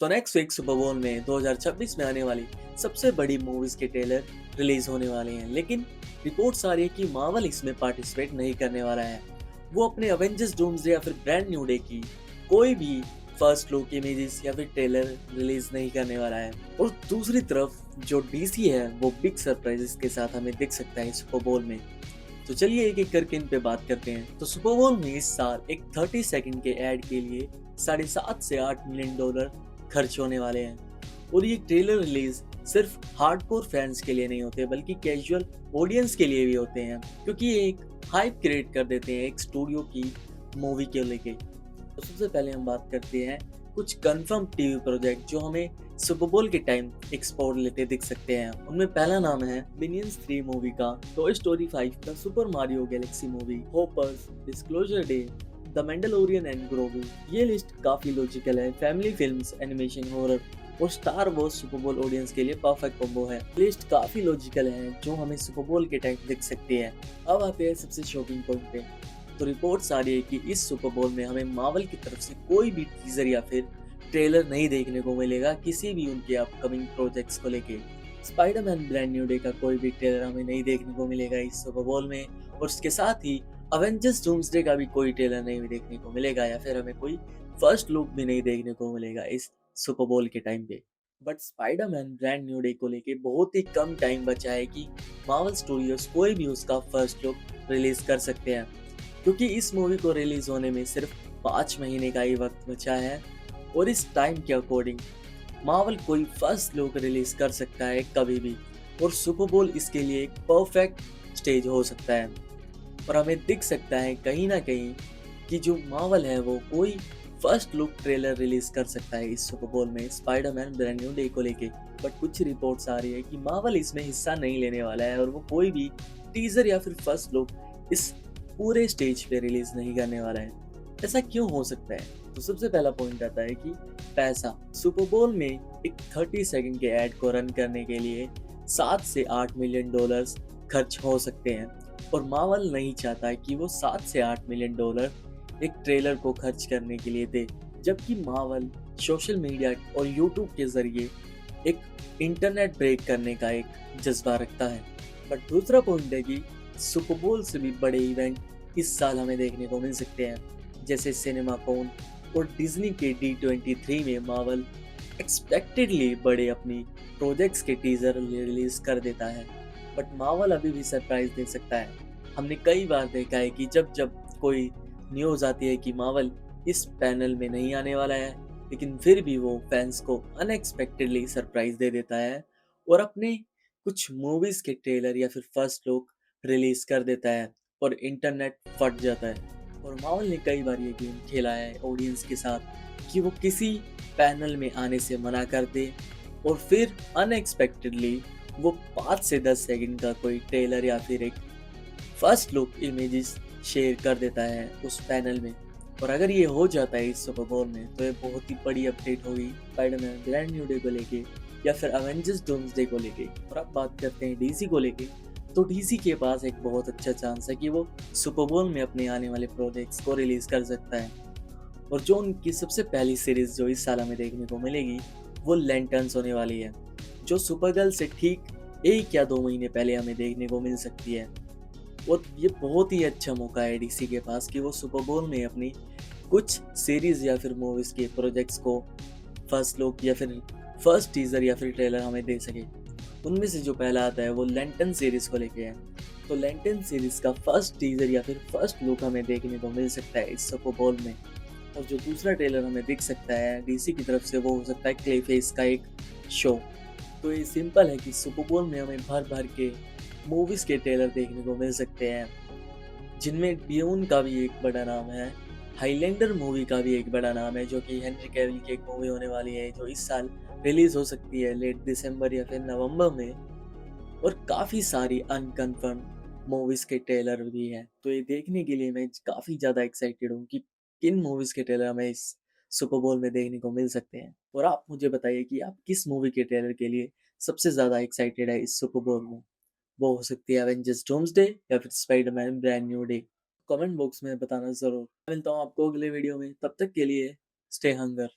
तो next week super बोल में 2026 में आने वाली सबसे बड़ी मूवीज के ट्रेलर रिलीज होने वाले हैं, लेकिन रिपोर्ट्स आ रही है कि मार्वल इसमें पार्टिसिपेट नहीं करने वाला है। वो अपने अवेंजर्स डूम्सडे या फिर ब्रांड न्यू डे की कोई भी फर्स्ट लुक इमेजेस या फिर ट्रेलर रिलीज नहीं करने वाला है। और दूसरी तरफ जो डीसी है वो बिग सरप्राइजेस के साथ हमें दिख सकता है सुपर बोल में। तो चलिए एक एक करके इन पे बात करते हैं। तो सुपर बोल में इस साल एक 30 सेकंड के एड के लिए 7.5 से 8 मिलियन डॉलर खर्च होने वाले हैं। और ये ट्रेलर रिलीज सिर्फ हार्डकोर फैंस के लिए नहीं होते बल्कि कैजुअल ऑडियंस के लिए भी होते हैं, क्योंकि ये एक हाइप क्रिएट कर देते हैं एक स्टूडियो की मूवी के लेके। तो सबसे पहले हम बात करते हैं कुछ कंफर्म टीवी प्रोजेक्ट जो हमें सुपर बोल के टाइम एक्सपोर्ट लेते दिख सकते हैं। उनमें पहला नाम है मिनियंस 3 मूवी का, टॉय स्टोरी 5 का, Super Mario Galaxy movie, Hoppers, Disclosure Day, the Mandalorian and Grogu. ये लिस्ट काफी लॉजिकल है। फैमिली फिल्म्स, एनिमेशन, हॉरर और Star Wars Super Bowl audience के लिए परफेक्ट कॉम्बो है। लिस्ट काफी लॉजिकल है जो हमें सुपर बोल के टाइम दिख सकती है। अब आते हैं सबसे शॉकिंग पॉइंट पे। तो रिपोर्ट्स आ रही है कि इस सुपर बोल में हमें मार्वल की तरफ से कोई भी टीजर या फिर ट्रेलर नहीं देखने को मिलेगा किसी भी उनके अपकमिंग प्रोजेक्ट्स को लेके। स्पाइडरमैन ब्रांड न्यू डे का कोई भी ट्रेलर हमें नहीं देखने को मिलेगा इस सुपर बोल में, और उसके साथ ही अवेंजर्स डूम्सडे का भी कोई ट्रेलर नहीं देखने को मिलेगा या फिर हमें कोई फर्स्ट लुक भी नहीं देखने को मिलेगा इस सुपर बोल के टाइम पे। But Spiderman brand new day को लेके बहुत ही कम टाइम बचा है कि मार्वल स्टूडियोज कोई भी उसका फर्स्ट लुक रिलीज कर सकते हैं, क्योंकि इस मूवी को रिलीज होने में सिर्फ 5 महीने का ही वक्त बचा है। और इस टाइम के अकॉर्डिंग मार्वल कोई फर्स्ट लुक रिलीज कर सकता है कभी भी, और सुपर बोल इसके लिए एक परफेक्ट स्टेज हो सकता है। और हमें दिख सकता है कहीं ना कहीं कि जो मार्वल है वो कोई फर्स्ट लुक ट्रेलर रिलीज कर सकता है इस सुपर बोल में स्पाइडरमैन ब्रांड न्यू डे को लेके। बट कुछ रिपोर्ट्स आ रही है कि मार्वल इसमें हिस्सा नहीं लेने वाला है और वो कोई भी टीजर या फिर फर्स्ट लुक इस पूरे स्टेज पे रिलीज नहीं करने वाला है। ऐसा क्यों हो सकता है? तो सबसे पहला पॉइंट आता है कि पैसा। सुपर बोल में एक 30 सेकंड के ऐड को रन करने के लिए 7 से 8 मिलियन डॉलर्स खर्च हो सकते हैं, और मार्वल नहीं चाहता कि वो 7 से 8 मिलियन डॉलर एक ट्रेलर को खर्च करने के लिए दे, जबकि मार्वल सोशल मीडिया और यूट्यूब के जरिए एक इंटरनेट ब्रेक करने का एक जज्बा रखता है। बट दूसरा पॉइंट है कि सुपर बोल से भी बड़े इवेंट इस साल हमें देखने को मिल सकते हैं, जैसे सिनेमा कॉन और डिज्नी के D23 में मार्वल एक्सपेक्टेडली बड़े अपनी प्रोजेक्ट्स के टीजर रिलीज कर देता है। बट मार्वल अभी भी सरप्राइज दे सकता है। हमने कई बार देखा है कि जब जब कोई न्यूज़ आती है कि मार्वल इस पैनल में नहीं आने वाला है, लेकिन फिर भी वो फैंस को अनएक्सपेक्टेडली सरप्राइज दे देता है और अपने कुछ मूवीज के ट्रेलर या फिर फर्स्ट लुक रिलीज कर देता है और इंटरनेट फट जाता है। और मार्वल ने कई बार ये गेम खेला है ऑडियंस के साथ कि वो किसी पैनल में आने से मना कर दे और फिर अनएक्सपेक्टेडली वो 5 से 10 सेकंड का कोई ट्रेलर या फिर एक फर्स्ट लुक इमेजेस शेयर कर देता है उस पैनल में। और अगर ये हो जाता है इस सुपर बोल में तो ये बहुत ही बड़ी अपडेट होगी स्पाइडरमैन ब्रांड न्यू डे को लेके या फिर अवेंजर्स डूम्सडे को लेके। और अब बात करते हैं डीसी को लेके। तो डीसी के पास एक बहुत अच्छा चांस है कि वो सुपर बोल में अपने आने वाले प्रोजेक्ट्स को रिलीज कर सकता है। और जो उनकी सबसे पहली सीरीज जो इस साल हमें देखने को मिलेगी वो लैंटर्न्स होने वाली है, जो सुपरगर्ल से ठीक 1 या 2 महीने पहले हमें देखने को मिल सकती है। और ये बहुत ही अच्छा मौका है डीसी के पास कि वो सुपर बोल में अपनी कुछ सीरीज या फिर मूवीज के प्रोजेक्ट्स को फर्स्ट लुक या फिर फर्स्ट टीजर या फिर ट्रेलर हमें दे सके। उनमें से जो पहला आता है वो लैंटर्न सीरीज को लेके है। तो लैंटर्न सीरीज का फर्स्ट टीजर या फिर फर्स्ट लुक हमें देखने को मिल सकता है इस सुपर बोल में। और जो दूसरा ट्रेलर हमें दिख सकता है डीसी की तरफ से वो हो सकता है क्लेफेस का एक शो। तो ये सिंपल है कि सुपर बोल में हमें भर भर के मूवीज के ट्रेलर देखने को मिल सकते हैं, जिनमें ड्यून का भी एक बड़ा नाम है, हाईलैंडर मूवी का भी एक बड़ा नाम है जो कि हेनरी कैविल की एक मूवी होने वाली है जो इस साल रिलीज हो सकती है लेट दिसंबर या फिर नवंबर में। और काफ़ी सारी अनकन्फर्म मूवीज के ट्रेलर भी हैं। तो ये देखने के लिए मैं काफ़ी ज़्यादा एक्साइटेड हूँ कि किन मूवीज के ट्रेलर हमें इस सुपर बोल में देखने को मिल सकते हैं। और आप मुझे बताइए कि आप किस मूवी के ट्रेलर के लिए सबसे ज़्यादा एक्साइटेड है इस सुपर बोल में। वो हो सकती है एवेंजर्स डूम्सडे या फिर Spiderman brand new day. Comment box में बताना ज़रूर। मिलता हूँ आपको अगले वीडियो में, तब तक के लिए स्टे हंगर।